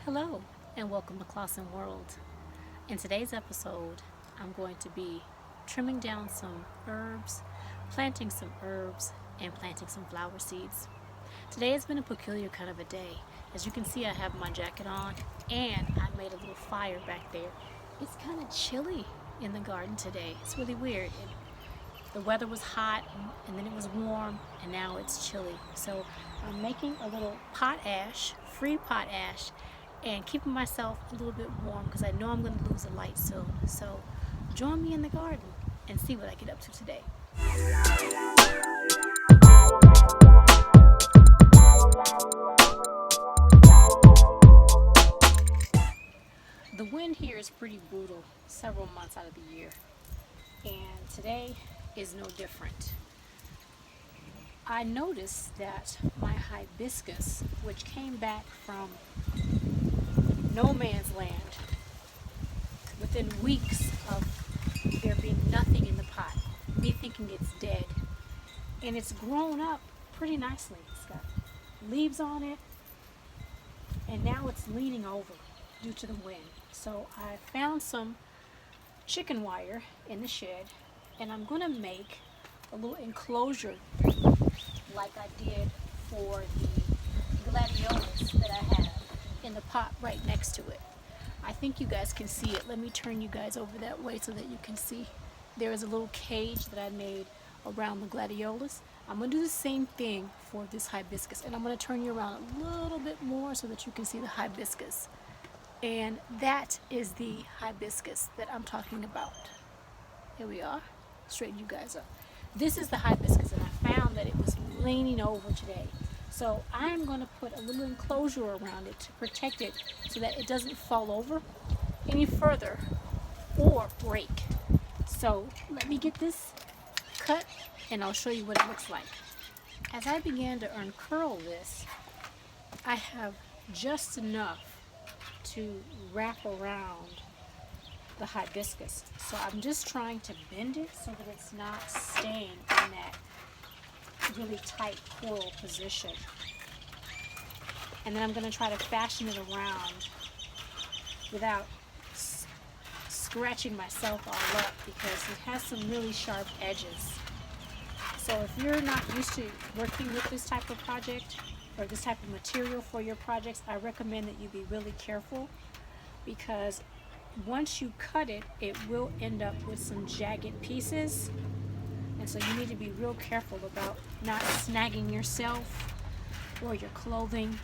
Hello and welcome to ClausenWorld. In today's episode, I'm going to be trimming down some herbs, and planting some flower seeds. Today has been a peculiar kind of a day. As you can see, I have my jacket on and I made a little fire back there. It's kind of chilly in the garden today. It's really weird. The weather was hot and then it was warm and now it's chilly. So I'm making a little potash, free potash, and keeping myself a little bit warm because I know I'm going to lose the light soon. So join me in the garden and see what I get up to today. The wind here is pretty brutal several months out of the year, and today is no different. I noticed that my hibiscus, which came back from no man's land, within weeks of there being nothing in the pot, me thinking it's dead, and it's grown up pretty nicely. It's got leaves on it, and now it's leaning over due to the wind. So I found some chicken wire in the shed, and I'm going to make a little enclosure like I did for the gladiolus that I have in the pot right next to it. I think you guys can see it. Let me turn you guys over that way so that you can see. There is a little cage that I made around the gladiolus. I'm going to do the same thing for this hibiscus, and I'm going to turn you around a little bit more so that you can see the hibiscus. And that is the hibiscus that I'm talking about. Here we are. Straighten you guys up. This is the hibiscus, and I found that it was leaning over today. So I'm going to put a little enclosure around it to protect it so that it doesn't fall over any further or break. So let me get this cut and I'll show you what it looks like. As I began to uncurl this, I have just enough to wrap around the hibiscus. So I'm just trying to bend it so that it's not staying in that really tight coral position. And then I'm going to try to fashion it around without scratching myself all up because it has some really sharp edges. So if you're not used to working with this type of project or this type of material for your projects, I recommend that you be really careful, because once you cut it, it will end up with some jagged pieces. And so you need to be real careful about not snagging yourself or your clothing,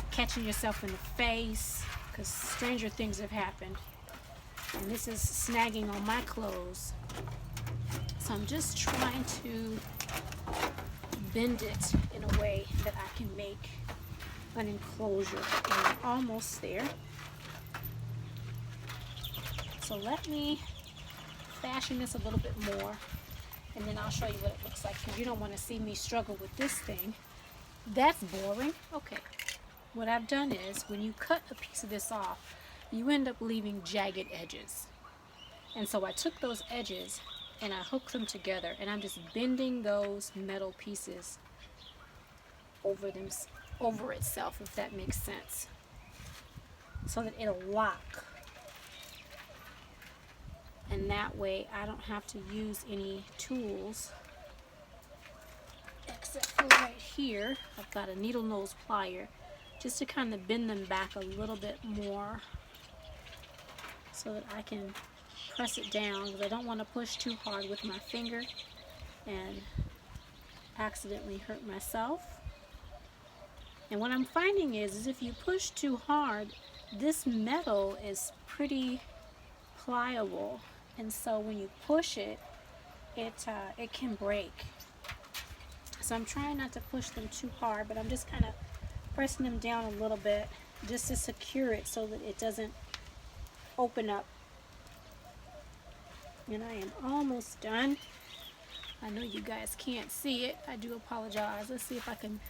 catching yourself in the face, because stranger things have happened. And this is snagging on my clothes. So I'm just trying to bend it in a way that I can make an enclosure. And I'm almost there. So let me fashion this a little bit more, and then I'll show you what it looks like, because you don't want to see me struggle with this thing. That's boring. Okay. What I've done is, when you cut a piece of this off, you end up leaving jagged edges. And so I took those edges and I hooked them together, and I'm just bending those metal pieces over itself, if that makes sense, so that it'll lock. And that way I don't have to use any tools except for right here. I've got a needle nose plier just to kind of bend them back a little bit more so that I can press it down, because I don't want to push too hard with my finger and accidentally hurt myself. And what I'm finding is if you push too hard, this metal is pretty pliable, and so when you push it, it can break. So I'm trying not to push them too hard, but I'm just kind of pressing them down a little bit just to secure it so that it doesn't open up. And I am almost done. I know you guys can't see it. I do apologize. Let's see if I can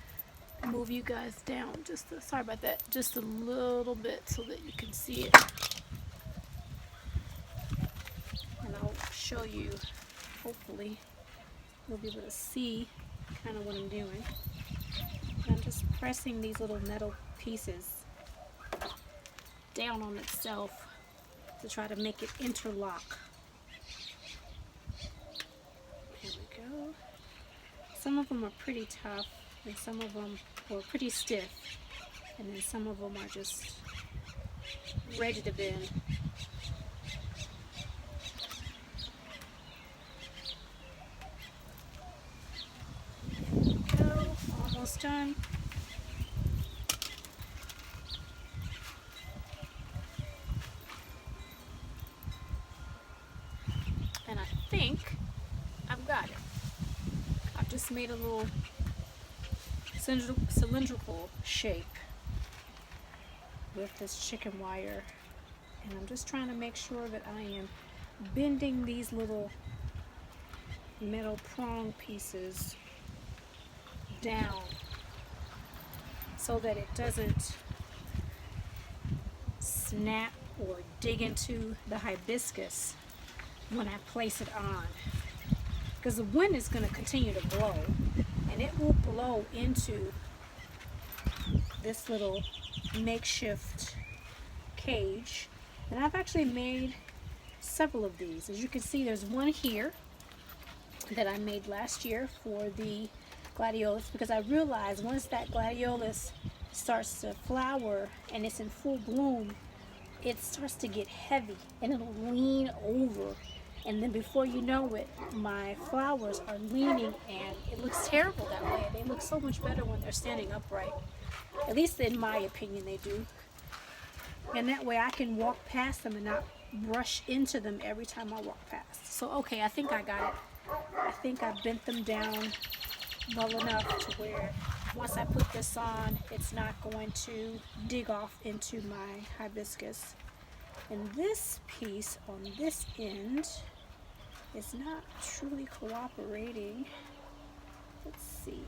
move you guys down sorry about that, just a little bit so that you can see it. And I'll show you, hopefully you'll be able to see kind of what I'm doing. And I'm just pressing these little metal pieces down on itself to try to make it interlock. Here we go. Some of them are pretty tough, and some of them are pretty stiff, and then some of them are just ready to bend. There we go, almost done. And I think I've got it. I've just made a little cylindrical shape with this chicken wire, and I'm just trying to make sure that I am bending these little metal prong pieces down so that it doesn't snap or dig into the hibiscus when I place it on, because the wind is going to continue to blow, and it will blow into this little makeshift cage. And I've actually made several of these. As you can see, there's one here that I made last year for the gladiolus, because I realized once that gladiolus starts to flower and it's in full bloom, it starts to get heavy and it'll lean over, and then before you know it, my flowers are leaning, and it looks terrible that way. They look so much better when they're standing upright. At least in my opinion they do. And that way I can walk past them and not brush into them every time I walk past. So okay, I think I got it. I think I bent them down well enough to where once I put this on, it's not going to dig off into my hibiscus. And this piece on this end is not truly cooperating. Let's see.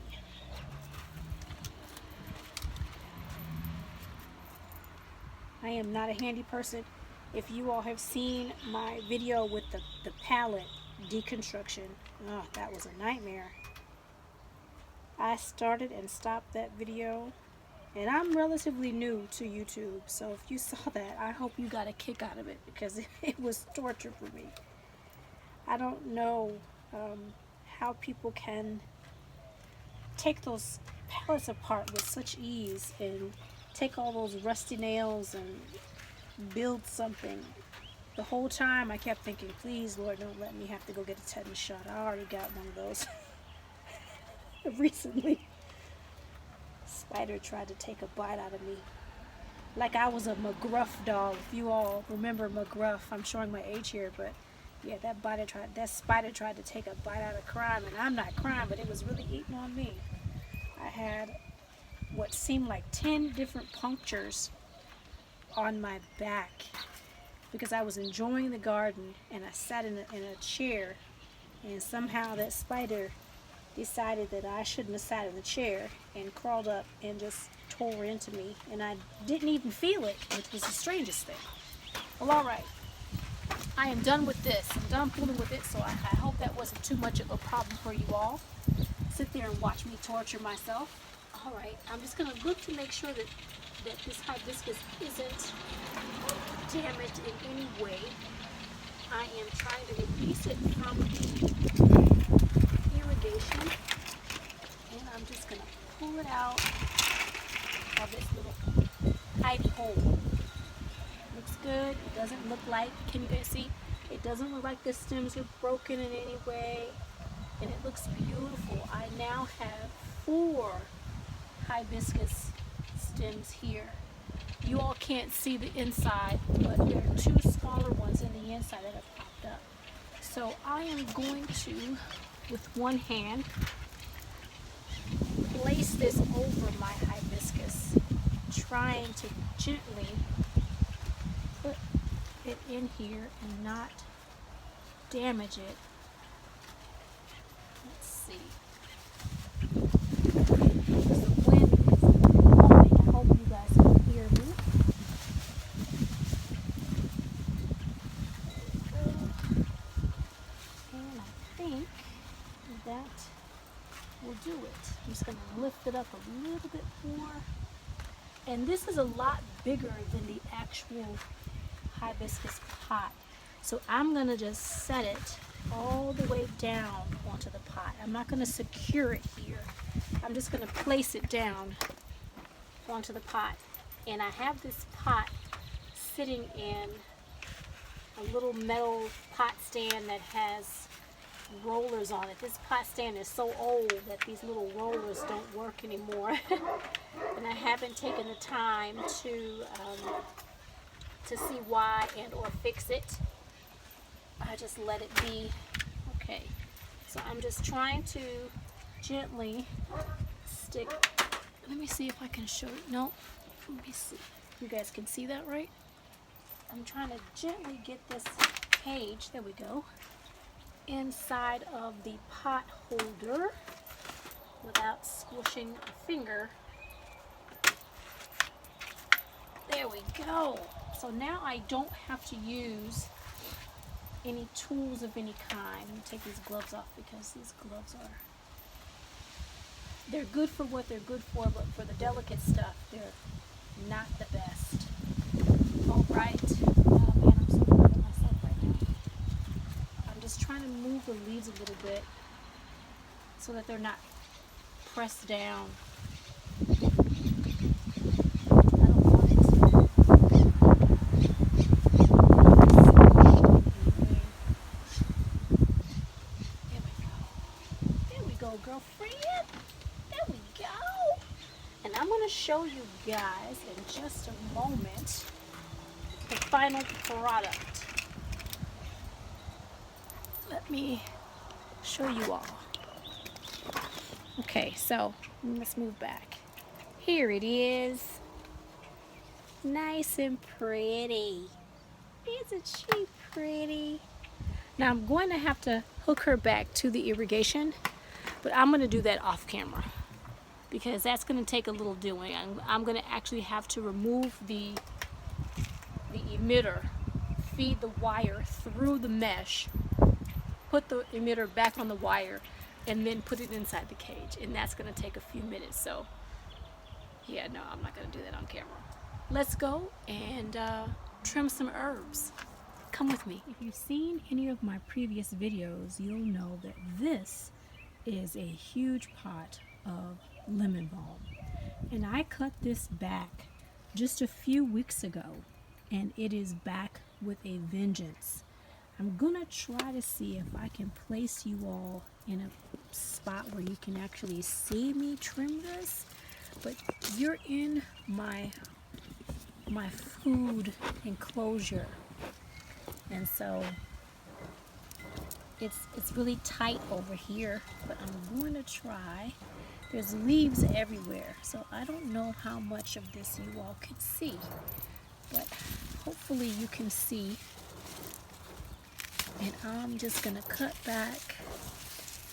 I am not a handy person. If you all have seen my video with the palette deconstruction, oh, that was a nightmare. I started and stopped that video, and I'm relatively new to YouTube, so if you saw that, I hope you got a kick out of it, because it was torture for me. I don't know how people can take those palettes apart with such ease and take all those rusty nails and build something. The whole time I kept thinking, please Lord, don't let me have to go get a tetanus shot. I already got one of those recently. Spider tried to take a bite out of me like I was a McGruff doll. If you all remember McGruff, I'm showing my age here, but yeah, that spider tried to take a bite out of crime, and I'm not crying, but it was really eating on me. I had what seemed like 10 different punctures on my back because I was enjoying the garden, and I sat in a chair, and somehow that spider decided that I shouldn't have sat in the chair and crawled up and just tore into me, and I didn't even feel it, which was the strangest thing. Well, alright, I am done with this. I'm done fooling with it, so I hope that wasn't too much of a problem for you all. Sit there and watch me torture myself. Alright, I'm just going to look to make sure that this hibiscus isn't damaged in any way. I am trying to release it from the irrigation, and I'm just going to pull it out of this little hidey hole. Looks good. It doesn't look like, can you guys see? It doesn't look like the stems are broken in any way, and it looks beautiful. I now have 4 hibiscus stems here. You all can't see the inside, but there are 2 smaller ones in the inside that have popped up. So I am going to, with one hand, place this over my hibiscus, trying to gently put it in here and not damage it. Let's see. The wind is blowing. I hope you guys can hear me. And I think that will do it. I'm just going to lift it up a little bit more And this is a lot bigger than the actual hibiscus pot. So I'm gonna just set it all the way down onto the pot. I'm not gonna secure it here. I'm just gonna place it down onto the pot. And I have this pot sitting in a little metal pot stand that has rollers on it. This pot stand is so old that these little rollers don't work anymore. And I haven't taken the time to see why and or fix it. I just let it be. Okay, so I'm just trying to gently stick. Let me see if I can show you. No, let me see. You guys can see that, right? I'm trying to gently get this cage, there we go, inside of the pot holder without squishing a finger. There we go. So now I don't have to use any tools of any kind. Let me take these gloves off because these gloves they're good for what they're good for, but for the delicate stuff, they're not the best. All right. Oh man, I'm so proud of myself right now. I'm just trying to move the leaves a little bit so that they're not pressed down. Girlfriend, there we go. And I'm going to show you guys in just a moment the final product. Let me show you all. Okay, so let's move back. Here it is. Nice and pretty. Isn't she pretty? Now I'm going to have to hook her back to the irrigation, but I'm going to do that off camera because that's going to take a little doing. I'm going to actually have to remove the emitter, feed the wire through the mesh, put the emitter back on the wire, and then put it inside the cage. And that's going to take a few minutes. So yeah, no, I'm not going to do that on camera. Let's go and trim some herbs. Come with me. If you've seen any of my previous videos, you'll know that this is a huge pot of lemon balm, and I cut this back just a few weeks ago, and it is back with a vengeance. I'm gonna try to see if I can place you all in a spot where you can actually see me trim this, but you're in my food enclosure, and so it's really tight over here, but I'm going to try. There's leaves everywhere, so I don't know how much of this you all can see, but hopefully you can see. And I'm just going to cut back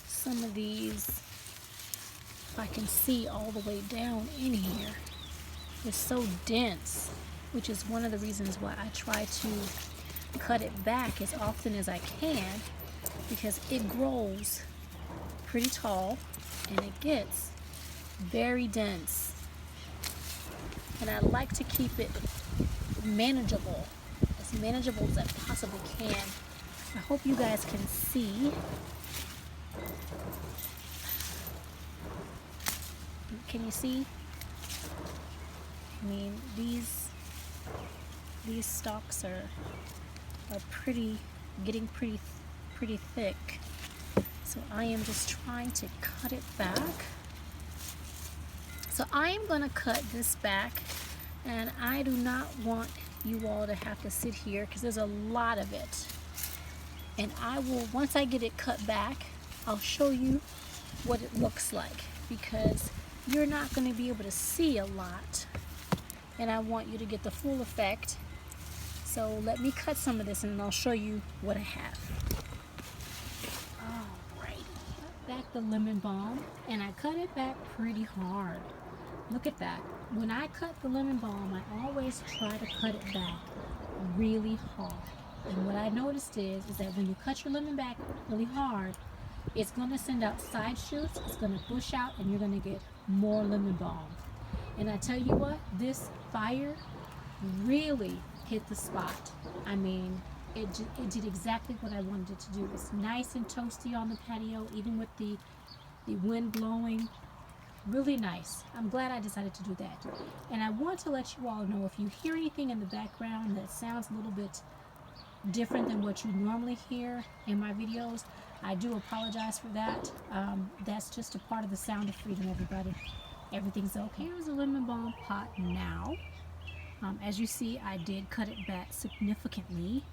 some of these, if I can see all the way down in here. It's so dense, which is one of the reasons why I try to cut it back as often as I can, because it grows pretty tall and it gets very dense, and I like to keep it manageable as I possibly can. I hope you guys can see. Can you see? I mean, these stalks are getting pretty thick. So I am just trying to cut it back. So I am going to cut this back, and I do not want you all to have to sit here because there's a lot of it. And I will, once I get it cut back, I'll show you what it looks like, because you're not going to be able to see a lot, and I want you to get the full effect. So let me cut some of this and I'll show you what I have. Alright, cut back the lemon balm, and I cut it back pretty hard. Look at that. When I cut the lemon balm, I always try to cut it back really hard. And what I noticed is that when you cut your lemon back really hard, it's going to send out side shoots, it's going to bush out, and you're going to get more lemon balm. And I tell you what, this fire really hit the spot. I mean, it did exactly what I wanted it to do. It's nice and toasty on the patio, even with the wind blowing. Really nice. I'm glad I decided to do that. And I want to let you all know, if you hear anything in the background that sounds a little bit different than what you normally hear in my videos, I do apologize for that. That's just a part of the sound of freedom, everybody. Everything's okay. Here's a lemon balm pot now. As you see, I did cut it back significantly.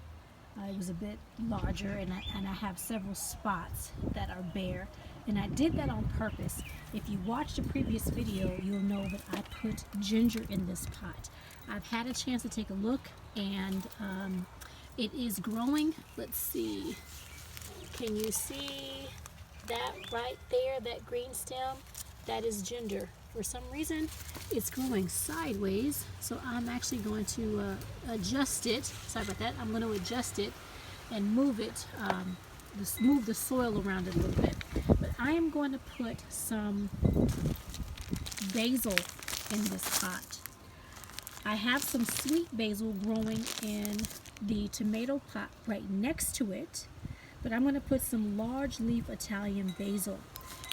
It was a bit larger, and I have several spots that are bare, and I did that on purpose. If you watched a previous video, you'll know that I put ginger in this pot. I've had a chance to take a look, and it is growing. Let's see. Can you see that right there, that green stem? That is ginger. For some reason, it's growing sideways, so I'm actually going to adjust it. Sorry about that. I'm going to adjust it and move it, move the soil around it a little bit. But I am going to put some basil in this pot. I have some sweet basil growing in the tomato pot right next to it, but I'm going to put some large leaf Italian basil.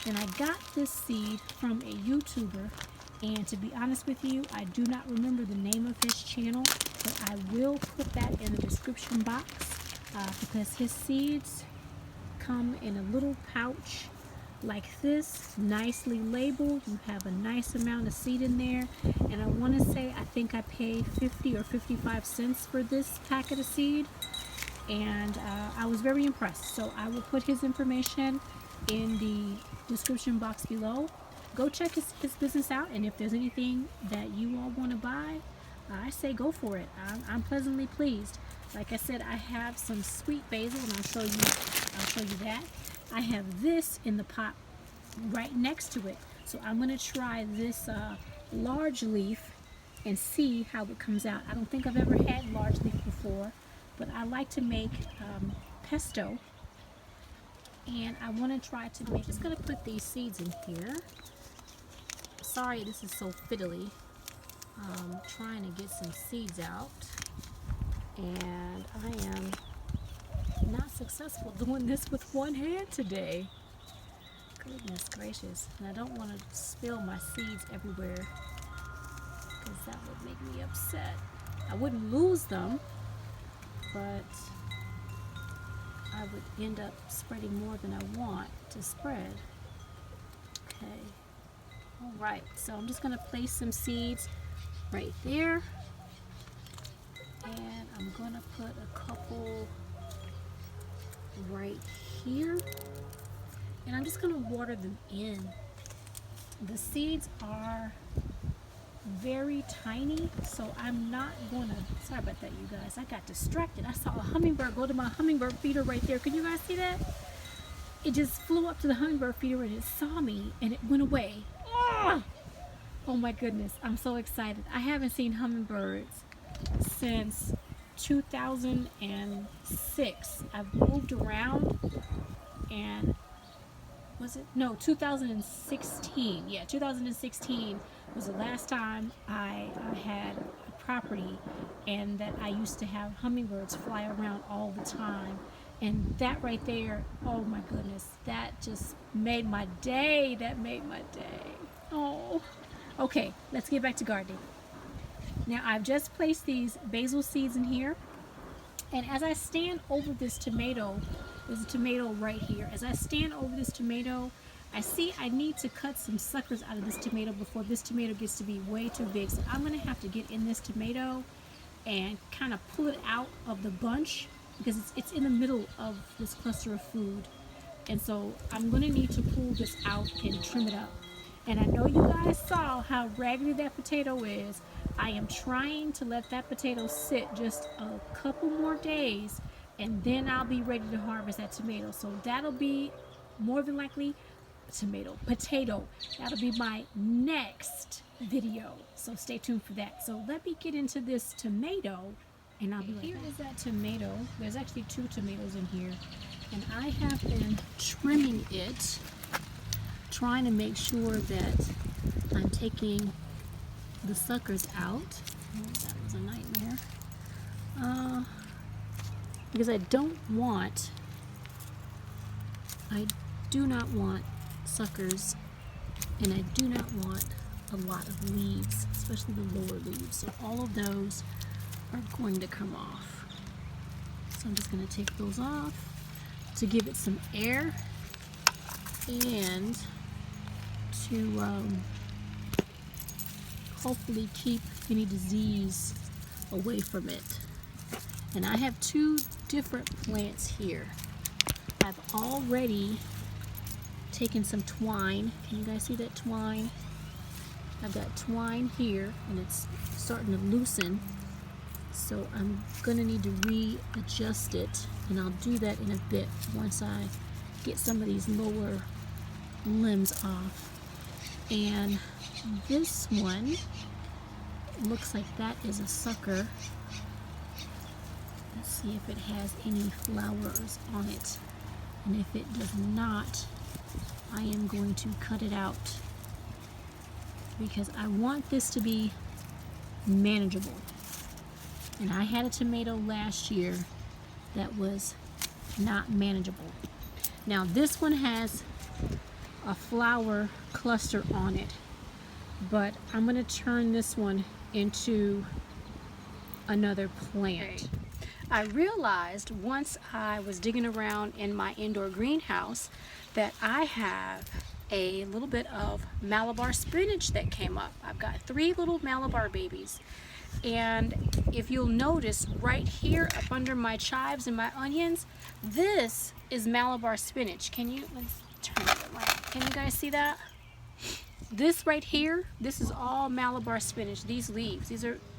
And I got this seed from a YouTuber, and to be honest with you, I do not remember the name of his channel, but I will put that in the description box because his seeds come in a little pouch like this, nicely labeled. You have a nice amount of seed in there, and I want to say I think I paid 50 or 55 cents for this packet of seed, and I was very impressed. So I will put his information in the description box below. Go check his business out, and if there's anything that you all want to buy, I say go for it. I'm pleasantly pleased. Like I said, I have some sweet basil, and I'll show you that. I have this in the pot right next to it, so I'm going to try this large leaf and see how it comes out. I don't think I've ever had large leaf before, but I like to make pesto, and I want to try to make. I'm just going to put these seeds in here. Sorry, this is so fiddly. Trying to get some seeds out, and I am not successful doing this with one hand today. Goodness gracious. And I don't want to spill my seeds everywhere because that would make me upset. I wouldn't lose them, but I would end up spreading more than I want to spread. Okay. Alright, so I'm just going to place some seeds right there, and I'm going to put a couple right here, and I'm just going to water them in. The seeds are very tiny, so I'm not going to, sorry about that you guys, I got distracted. I saw a hummingbird go to my hummingbird feeder right there. Can you guys see that? It just flew up to the hummingbird feeder and it saw me and it went away. Oh my goodness, I'm so excited. I haven't seen hummingbirds since 2006. I've moved around, and was it? No, 2016. Yeah, 2016 was the last time I had a property, and that I used to have hummingbirds fly around all the time. And that right there, oh my goodness, that just made my day. That made my day. Oh. Okay, let's get back to gardening. Now I've just placed these basil seeds in here, and as I stand over this tomato, there's a tomato right here. As I stand over this tomato, I see I need to cut some suckers out of this tomato before this tomato gets to be way too big. So I'm going to have to get in this tomato and kind of pull it out of the bunch, because it's in the middle of this cluster of food. And so I'm going to need to pull this out and trim it up. And I know you guys saw how raggedy that potato is. I am trying to let that potato sit just a couple more days, and then I'll be ready to harvest that tomato. So that'll be more than likely potato. That'll be my next video. So stay tuned for that. So let me get into this tomato, and I'll be right back. Here is that tomato. There's actually 2 tomatoes in here, and I have been trimming it, trying to make sure that I'm taking the suckers out. Oh, that was a nightmare. Because I do not want suckers, and I do not want a lot of leaves, especially the lower leaves. So all of those are going to come off. So I'm just going to take those off to give it some air and to hopefully keep any disease away from it. And I have two different plants here. I've already taken some twine. Can you guys see that twine? I've got twine here and it's starting to loosen. So I'm gonna need to readjust it, and I'll do that in a bit once I get some of these lower limbs off. And this one looks like that is a sucker. Let's see if it has any flowers on it. And if it does not, I am going to cut it out because I want this to be manageable. And I had a tomato last year that was not manageable. Now this one has a flower cluster on it, but I'm going to turn this one into another plant. I realized once I was digging around in my indoor greenhouse that I have a little bit of Malabar spinach that came up. I've got 3 little Malabar babies, and if you'll notice right here up under my chives and my onions, this is Malabar spinach. Let's turn it around. Can you guys see that? This right here, this is all Malabar spinach. These leaves,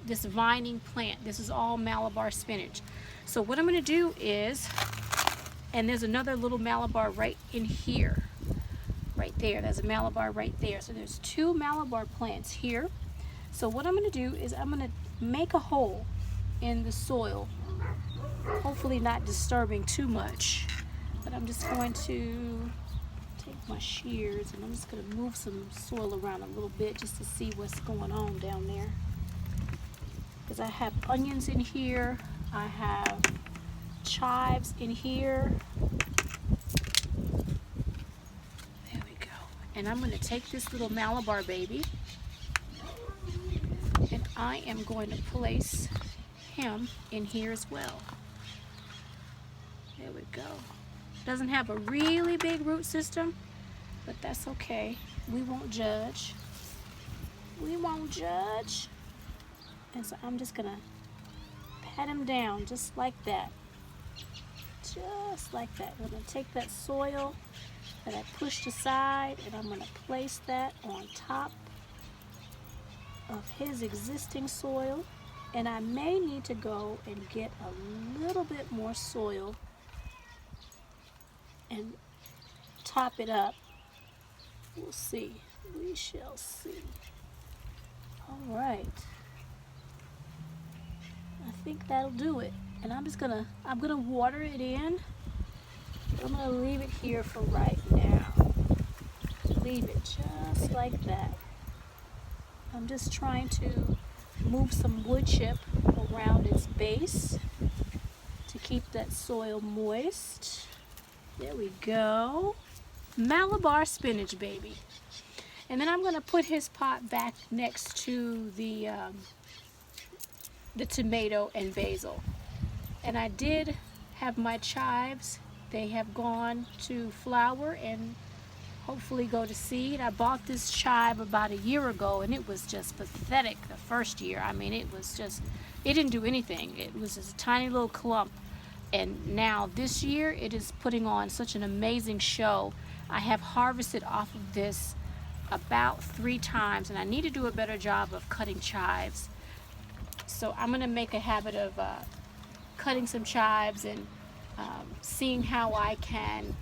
this vining plant, this is all Malabar spinach. So what I'm going to do is, and there's another little Malabar right in here, right there. There's a Malabar right there. So there's 2 Malabar plants here. So what I'm going to do is I'm going to make a hole in the soil, hopefully not disturbing too much, but I'm just going to take my shears and I'm just going to move some soil around a little bit just to see what's going on down there. Because I have onions in here, I have chives in here. There we go. And I'm going to take this little Malabar baby and I am going to place him in here as well. There we go. Doesn't have a really big root system, but that's okay. We won't judge. We won't judge. And so I'm just gonna pat him down just like that. Just like that. I'm gonna take that soil that I pushed aside and I'm gonna place that on top of his existing soil. And I may need to go and get a little bit more soil and top it up. We'll see. We shall see. All right. I think that'll do it. And I'm gonna water it in. I'm gonna leave it here for right now. Leave it just like that. I'm just trying to move some wood chip around its base to keep that soil moist. There we go. Malabar spinach baby. And then I'm going to put his pot back next to the tomato and basil. And I did have my chives. They have gone to flower and hopefully go to seed. I bought this chive about a year ago and it was just pathetic the first year. I mean, it didn't do anything. It was just a tiny little clump. And now this year it is putting on such an amazing show. I have harvested off of this about 3 times and I need to do a better job of cutting chives. So I'm going to make a habit of cutting some chives and seeing how I can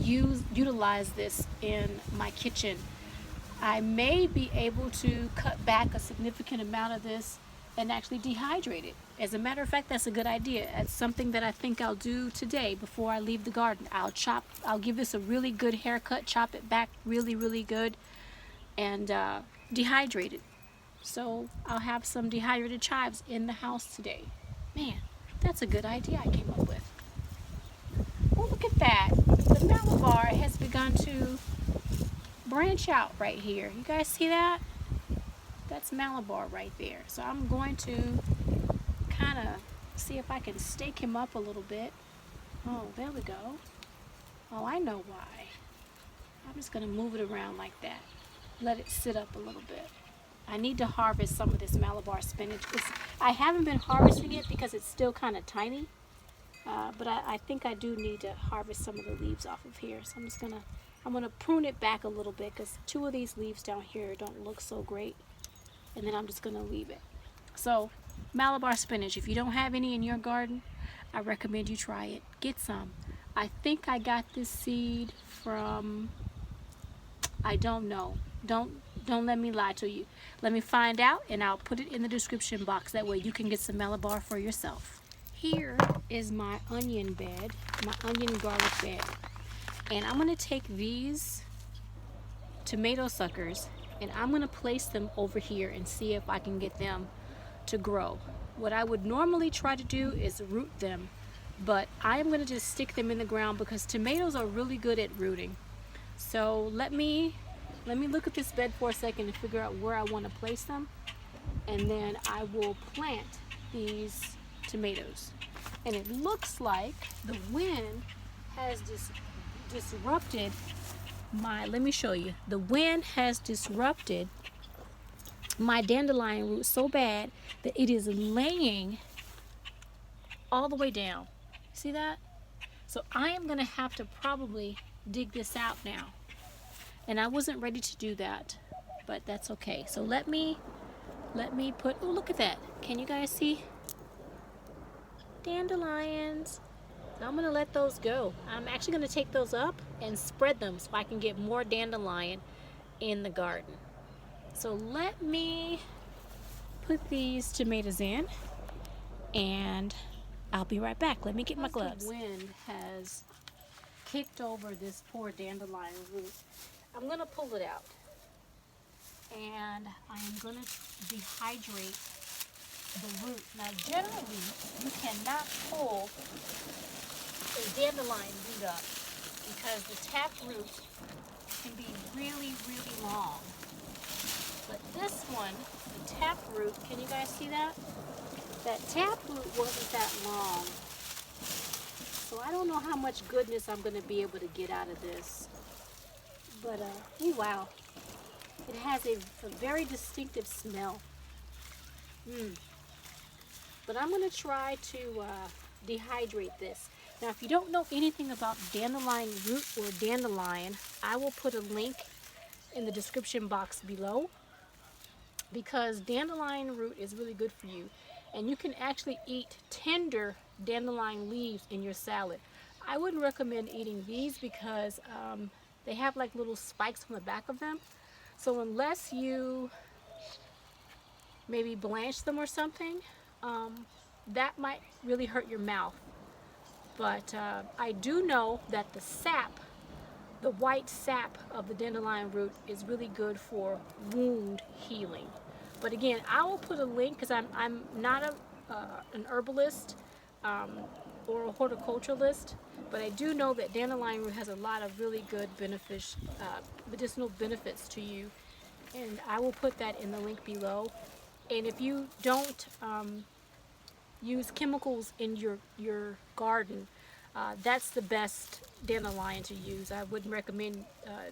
utilize this in my kitchen. I may be able to cut back a significant amount of this and actually dehydrate it. As a matter of fact, that's a good idea. It's something that I think I'll do today before I leave the garden. I'll give this a really good haircut, chop it back really, really good, and dehydrate it. So I'll have some dehydrated chives in the house today. Man, that's a good idea I came up with. Oh, look at that. The Malabar has begun to branch out right here. You guys see that? That's Malabar right there. So I'm going to kind of see if I can stake him up a little bit. Oh, there we go. Oh, I know why. I'm just going to move it around like that. Let it sit up a little bit. I need to harvest some of this Malabar spinach. I haven't been harvesting it because it's still kind of tiny. But I think I do need to harvest some of the leaves off of here. So I'm gonna prune it back a little bit because 2 of these leaves down here don't look so great. And then I'm just gonna leave it. So Malabar spinach, if you don't have any in your garden, I recommend you try it. Get some. I think I got this seed from, I don't know. Don't let me lie to you. Let me find out and I'll put it in the description box. That way you can get some Malabar for yourself. Here is my onion bed, my onion garlic bed. And I'm gonna take these tomato suckers and I'm gonna place them over here and see if I can get them to grow. What I would normally try to do is root them, but I am gonna just stick them in the ground because tomatoes are really good at rooting. So let me look at this bed for a second and figure out where I want to place them, and then I will plant these tomatoes. And it looks like the wind has disrupted my, let me show you. The wind has disrupted my dandelion root so bad that it is laying all the way down. See that? So I am going to have to probably dig this out now. And I wasn't ready to do that, but that's okay. So let me put, oh, look at that. Can you guys see? Dandelions. So I'm gonna let those go. I'm actually gonna take those up and spread them so I can get more dandelion in the garden. So let me put these tomatoes in and I'll be right back. Let me get my gloves. The wind has kicked over this poor dandelion root. I'm gonna pull it out and I'm gonna dehydrate the root. Now generally you cannot pull a dandelion root up because the tap root can be really, really long. But this one, the tap root, can you guys see that? That tap root wasn't that long. So I don't know how much goodness I'm gonna be able to get out of this. But, oh wow, it has a very distinctive smell. But I'm going to try to dehydrate this. Now, if you don't know anything about dandelion root or dandelion, I will put a link in the description box below because dandelion root is really good for you. And you can actually eat tender dandelion leaves in your salad. I wouldn't recommend eating these because they have like little spikes on the back of them. So unless you maybe blanch them or something, that might really hurt your mouth. But I do know that the sap, the white sap of the dandelion root is really good for wound healing. But again, I will put a link because I'm not an herbalist or a horticulturalist, but I do know that dandelion root has a lot of really good medicinal benefits to you, and I will put that in the link below. And if you don't use chemicals in your garden, that's the best dandelion to use. I wouldn't recommend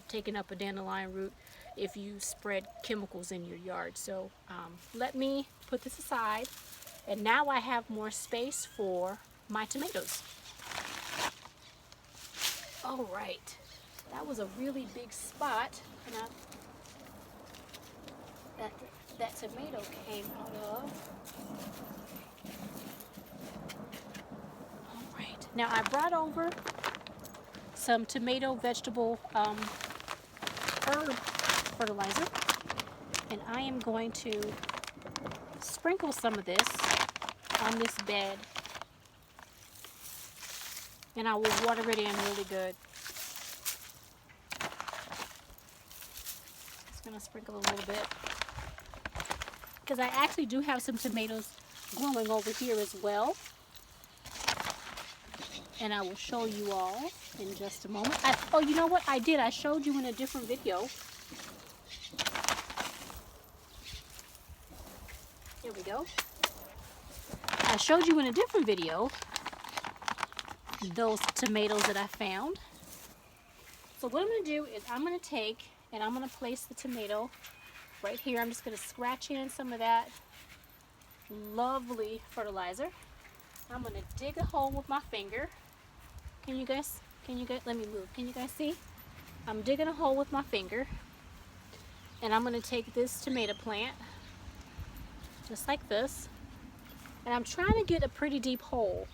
taking up a dandelion root if you spread chemicals in your yard. So let me put this aside, and now I have more space for my tomatoes. All right, that was a really big spot, and that tomato came out of. All right, now I brought over some tomato vegetable herb fertilizer, and I am going to sprinkle some of this on this bed, and I will water it in really good. Just gonna sprinkle a little bit. because I actually do have some tomatoes growing over here as well. And I will show you all in just a moment. Oh, you know what? I did. I showed you in a different video. Here we go. I showed you in a different video those tomatoes that I found. So what I'm going to do is I'm going to take and I'm going to place the tomato right here. I'm just going to scratch in some of that lovely fertilizer. I'm going to dig a hole with my finger. Can you guys, let me move. Can you guys see? I'm digging a hole with my finger. And I'm going to take this tomato plant, just like this. And I'm trying to get a pretty deep hole.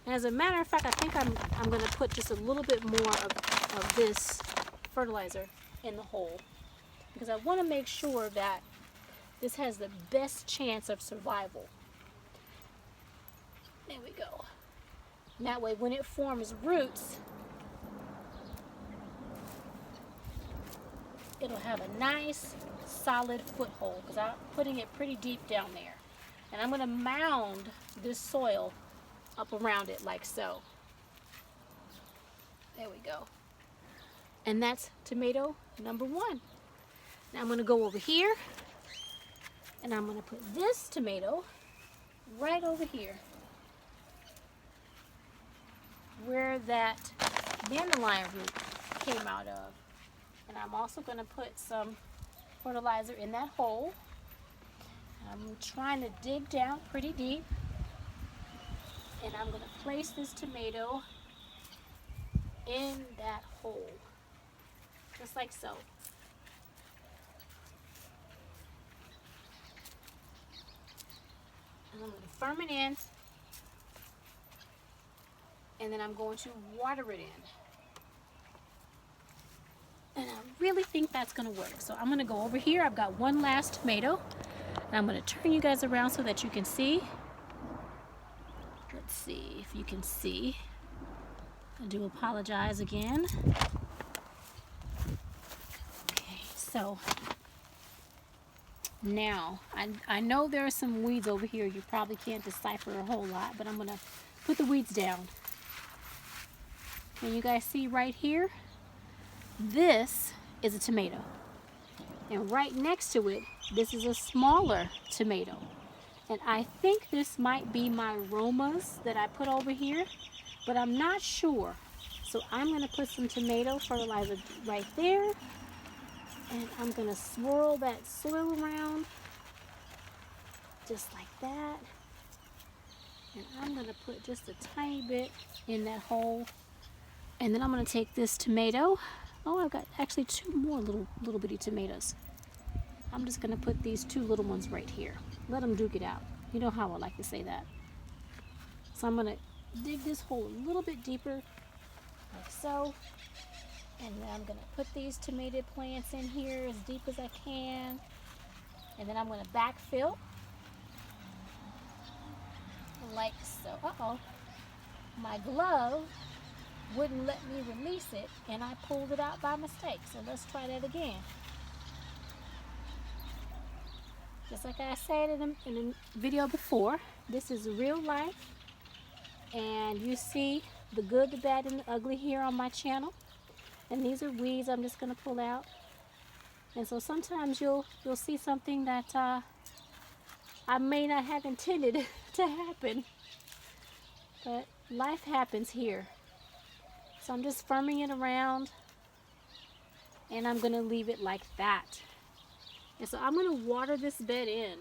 And as a matter of fact, I think I'm going to put just a little bit more of this fertilizer in the hole. Because I want to make sure that this has the best chance of survival. There we go. And that way when it forms roots, it'll have a nice solid foothold because I'm putting it pretty deep down there. And I'm going to mound this soil up around it like so. There we go. And that's tomato number 1. Now I'm going to go over here and I'm going to put this tomato right over here where that dandelion root came out of. And I'm also going to put some fertilizer in that hole. I'm trying to dig down pretty deep. And I'm going to place this tomato in that hole. Just like so. And I'm going to firm it in. And then I'm going to water it in. And I really think that's going to work. So I'm going to go over here. I've got one last tomato. And I'm going to turn you guys around so that you can see. Let's see if you can see. I do apologize again. Okay, so now I know there are some weeds over here. You probably can't decipher a whole lot, but I'm going to put the weeds down. Can you guys see right here? This is a tomato. And right next to it, this is a smaller tomato. And I think this might be my aromas that I put over here, but I'm not sure. So I'm going to put some tomato fertilizer right there. And I'm going to swirl that soil around, just like that. And I'm going to put just a tiny bit in that hole. And then I'm going to take this tomato. Oh, I've got actually 2 more little bitty tomatoes. I'm just going to put these 2 little ones right here. Let them duke it out. You know how I like to say that. So I'm going to dig this hole a little bit deeper, like so. And then I'm going to put these tomato plants in here as deep as I can. And then I'm going to backfill, like so. Uh-oh. My glove wouldn't let me release it, and I pulled it out by mistake. So let's try that again. Just like I said in a video before, this is real life, and you see the good, the bad, and the ugly here on my channel. And these are weeds I'm just going to pull out. And so sometimes you'll see something that I may not have intended to happen, but life happens here. So I'm just firming it around, and I'm going to leave it like that. And so I'm going to water this bed in.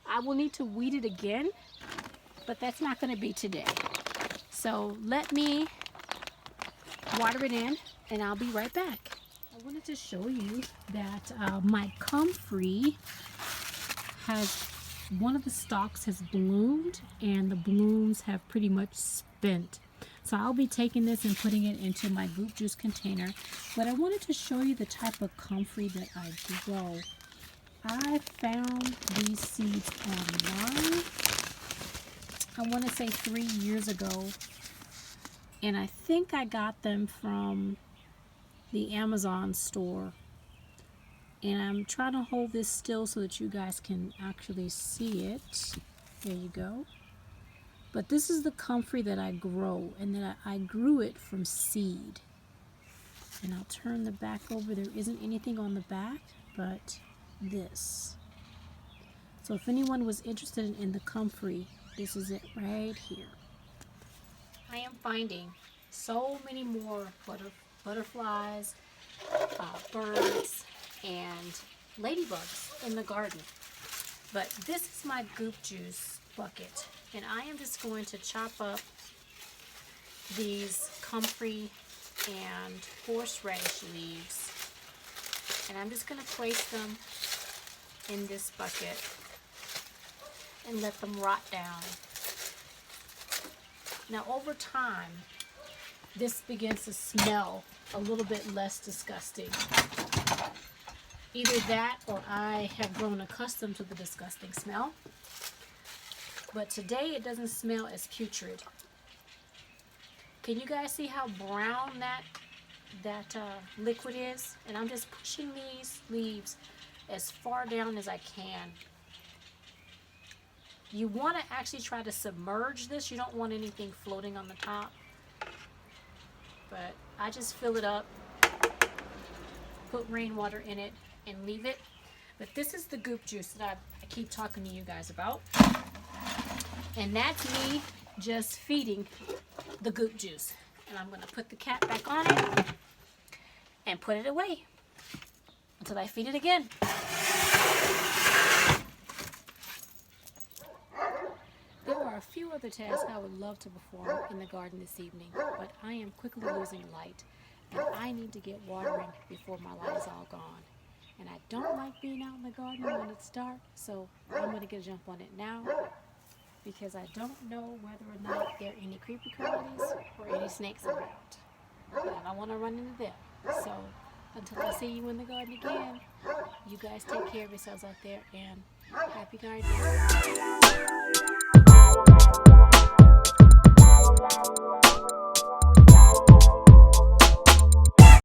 I will need to weed it again, but that's not going to be today. So let me water it in, and I'll be right back. I wanted to show you that my comfrey has, one of the stalks has bloomed, and the blooms have pretty much spent. So I'll be taking this and putting it into my goop juice container. But I wanted to show you the type of comfrey that I grow. I found these seeds online, I want to say 3 years ago. And I think I got them from the Amazon store. And I'm trying to hold this still so that you guys can actually see it. There you go. But this is the comfrey that I grow, and then I grew it from seed. And I'll turn the back over. There isn't anything on the back but this. So if anyone was interested in the comfrey, this is it right here. I am finding so many more butterflies, birds, and ladybugs in the garden. But this is my goop juice bucket, and I am just going to chop up these comfrey and horseradish leaves, and I'm just going to place them in this bucket and let them rot down. Now over time, this begins to smell a little bit less disgusting. Either that or I have grown accustomed to the disgusting smell. But today it doesn't smell as putrid. Can you guys see how brown that liquid is? And I'm just pushing these leaves as far down as I can. You want to actually try to submerge this. You don't want anything floating on the top. But I just fill it up, put rainwater in it, and leave it. But this is the goop juice that I keep talking to you guys about. And that's me just feeding the goop juice. And I'm going to put the cap back on it and put it away until I feed it again. There are a few other tasks I would love to perform in the garden this evening, but I am quickly losing light, and I need to get watering before my light is all gone. And I don't like being out in the garden when it's dark, so I'm going to get a jump on it now, because I don't know whether or not there are any creepy crawlies or any snakes around. And I don't want to run into them. So until I see you in the garden again, you guys take care of yourselves out there, and happy gardening.